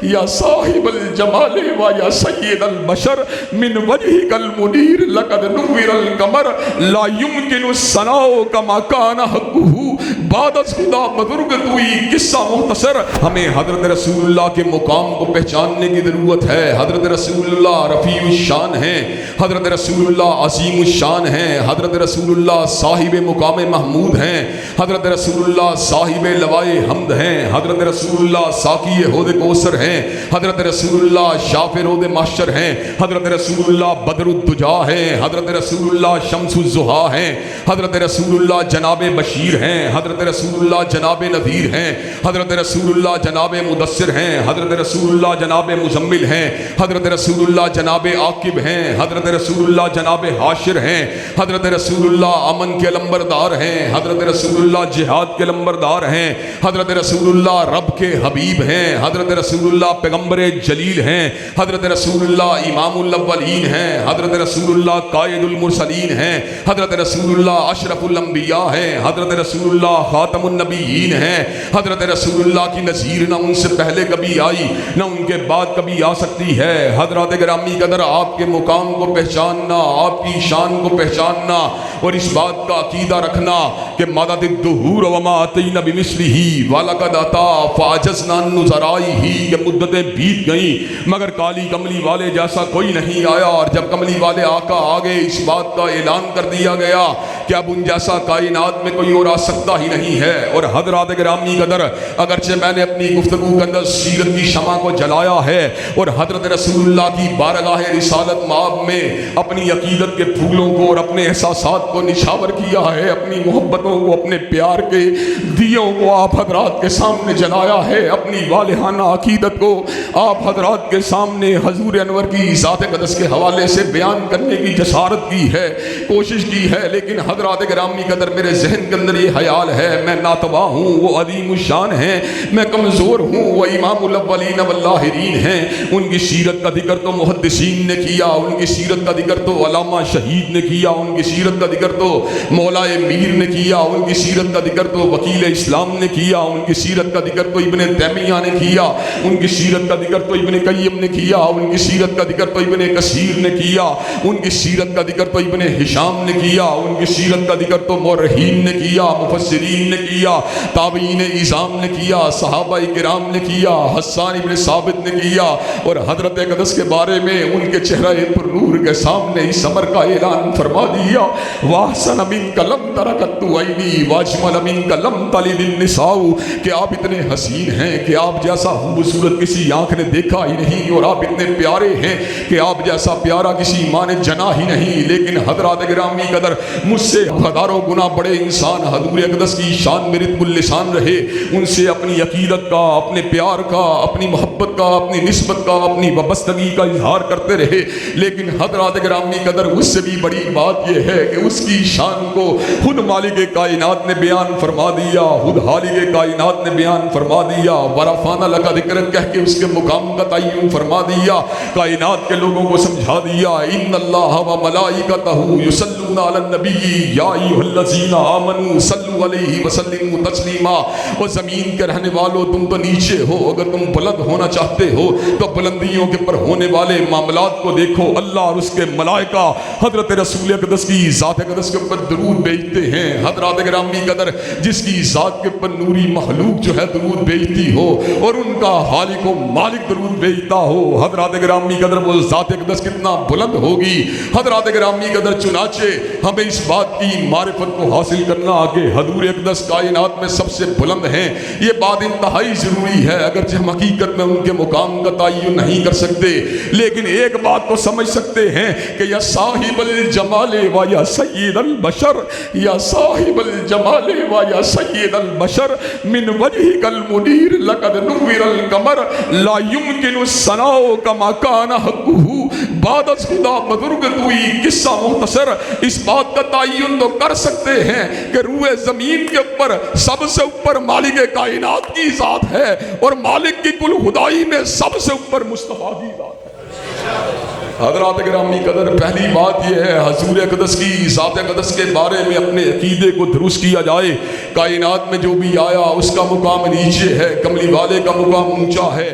یا صاحب الجمال و یا سید البشر من وجهك المنیر لقد نور القمر لا يمكن الثناء كما كان حقه بعد از خدا بزرگ توئی قصہ مختصر. ہمیں حضرت رسول اللہ کے مقام کو پہچاننے کی ضرورت ہے. حضرت رسول اللہ رفیع الشان ہیں, حضرت رسول اللہ عظیم الشان ہیں, حضرت رسول اللہ صاحب مقام محمود ہیں, حضرت رسول اللہ صاحب لوائے حمد ہیں, حضرت رسول اللہ ساقی حوض کوثر ہیں, حضرت رسول اللہ شاف رود محشر ہیں, حضرت رسول اللہ بدر الدجا ہیں, حضرت رسول اللہ شمس الضحیٰ ہیں, حضرت رسول اللہ جناب بشیر ہیں, حضرت رسول اللہ جناب نذیر ہیں, حضرت رسول اللہ جناب مدثر ہیں, حضرت رسول اللہ جناب مزمل ہیں, حضرت رسول اللہ جناب عاقب ہیں, حضرت رسول اللہ جناب حاشر ہیں, حضرت رسول اللہ امن کے لمبردار ہیں, حضرت رسول اللہ جہاد کے لمبردار ہیں, حضرت رسول اللہ رب کے حبیب ہیں, حضرت رسول اللہ پیغمبر جلیل ہیں, حضرت رسول اللہ امام الاولین ہیں, حضرت رسول اللہ قائد المرسلین ہیں, حضرت رسول اللہ اشرف الانبیاء ہیں, حضرت رسول اللہ خاتم النبیین ہیں, حضرت رسول اللہ کی نظیر نہ ان سے پہلے کبھی آئی نہ ان کے بعد کبھی آ سکتی ہے. حضرات گرامی قدر, آپ کے مقام کو پہچاننا, آپ کی شان کو پہچاننا اور اس بات کا عقیدہ رکھنا کہ مدد الدہور وما اتینا بمثلہ ولقد اتی فعجزنا عن نظرائہ, کہ مدتیں بیت گئیں مگر کالی کملی والے جیسا کوئی نہیں آیا. اور جب کملی والے آقا آگے اس بات کا اعلان کر دیا گیا کہ اب ان جیسا کائنات میں کوئی اور آ سکتا ہی نہیں ہے. اور حضرات گرامی قدر, اگرچہ میں نے اپنی گفتگو کے اندر سیرت کی شمع کو جلایا ہے اور حضرت رسول اللہ کی بارگاہ رسالت مآب میں اپنی عقیدت کے پھولوں کو اور اپنے احساسات کو نچھاور کیا ہے, اپنی محبتوں کو, اپنے پیار کے دیوں کو آپ حضرات کے سامنے جلایا ہے, اپنی والہانہ عقیدت کو آپ حضرات کے سامنے حضور انور کی ذات اقدس کے حوالے سے بیان کرنے کی جسارت کی ہے, کوشش کی ہے. لیکن حضرات گرامی قدر, میرے ذہن کے اندر یہ خیال ہے میں ناتواں ہوں, وہ عظیم الشان ہیں, میں کمزور ہوں, وہ امام الاولین والآخرین ہیں. ان کی سیرت کا ذکر تو محدثین نے کیا, ان کی سیرت کا ذکر تو علامہ شہید نے کیا, ان کی سیرت کا ذکر تو مولا میر نے کیا, ان کی سیرت کا ذکر تو وکیل اسلام نے کیا, ان کی سیرت کا ذکر تو ابن تیمیہ نے کیا, ان کی سیرت کا ذکر تو ابن قیم نے کیا, ان کی سیرت کا ذکر تو ابن کثیر نے کیا, ان کی سیرت کا ذکر تو ابن ہشام نے کیا, ان کی سیرت کا ذکر تو مورخین نے کیا, مفسرین نے کیا, تابعین اعظام نے کیا, صحابہ کرام نے کیا, حسان ابن ثابت نے کیا. اور حضرت اقدس کے بارے میں ان کے چہرہ پر نور کے سامنے اس امر کا اعلان فرما دیا, واحسن منک لم ترکت عینی واجمل منک لم تلد النساء, کہ آپ اتنے حسین ہیں کہ آپ جیسا خوبصورت کسی آنکھ نے دیکھا ہی نہیں, اور آپ اتنے پیارے ہیں کہ آپ جیسا پیارا کسی ماں نے جنا ہی نہیں. لیکن حضرات گرامی قدر, مجھ سے ہزاروں گنا بڑے انسان حضور اقدس کی شان میں رتب اللسان رہے, ان سے اپنی عقیدت کا, اپنے پیار کا, اپنی محبت کا, اپنی نسبت کا, اپنی وابستگی کا اظہار کرتے رہے. لیکن حضرات گرامی قدر, اس سے بھی بڑی بات یہ ہے کہ اس کی شان کو خود مالک کائنات نے بیان فرما دیا, خود خالق کائنات نے بیان فرما دیا, ورفعنا لک ذکرک کہہ کے اس کے مقام کا تعین فرما دیا, کائنات کے لوگوں کو سمجھا دیا, ان اللہ و ملائکتہ یصلون علی النبی یا ایھا الذین آمنوا صلوا علیہ وسلموا تسلیما. اور زمین کے رہنے والوں, تم تو نیچے ہو, اگر تم بلند ہونا چاہتے ہو تو بلندیوں کے پر ہونے والے معاملات کو دیکھو. اللہ اور اس کے ملائکہ حضرت رسول اقدس کی ذات اقدس کے اوپر درود بھیجتے ہیں. حضرات گرامی قدر, جس کی ذات کے اوپر نوری مخلوق جو ہے درود بھیجتی ہو اور ان کا خالق و مالک درود بھیجتا ہو, حضرات گرامی قدر وہ ذات اقدس کتنا بلند ہوگی. حضرات گرامی قدر, چنانچہ ہمیں اس بات کی معرفت کو حاصل کرنا کہ حضور اقدس کائنات میں سب سے بلند ہیں, یہ بات انتہائی ضروری ہے. اگرچہ ہم حقیقت میں ان کے مقام کا تعین نہیں کر سکتے, لیکن ایک بات تو سمجھ سکتے ہیں کہ یا صاحب الجمال و یا سید البشر, یا صاحب الجمال و یا سید البشر من وجهك المنیر لقد نور القمر لا يمكن الثناء كما كان حقه بعد از خدا بزرگ توئی قصہ مختصر. اس بات کا تعین تو کر سکتے ہیں کہ روئے زمین کے اوپر سب سے اوپر مالک کائنات کی ذات ہے, اور مالک کی کل خدائی میں سب سے اوپر مصطفیٰ کی ذات ہے. حضرات گرامی قدر, پہلی بات یہ ہے حضور اقدس کی ذات اقدس کے بارے میں اپنے عقیدے کو درست کیا جائے. کائنات میں جو بھی آیا اس کا مقام نیچے ہے, کملی والے کا مقام اونچا ہے.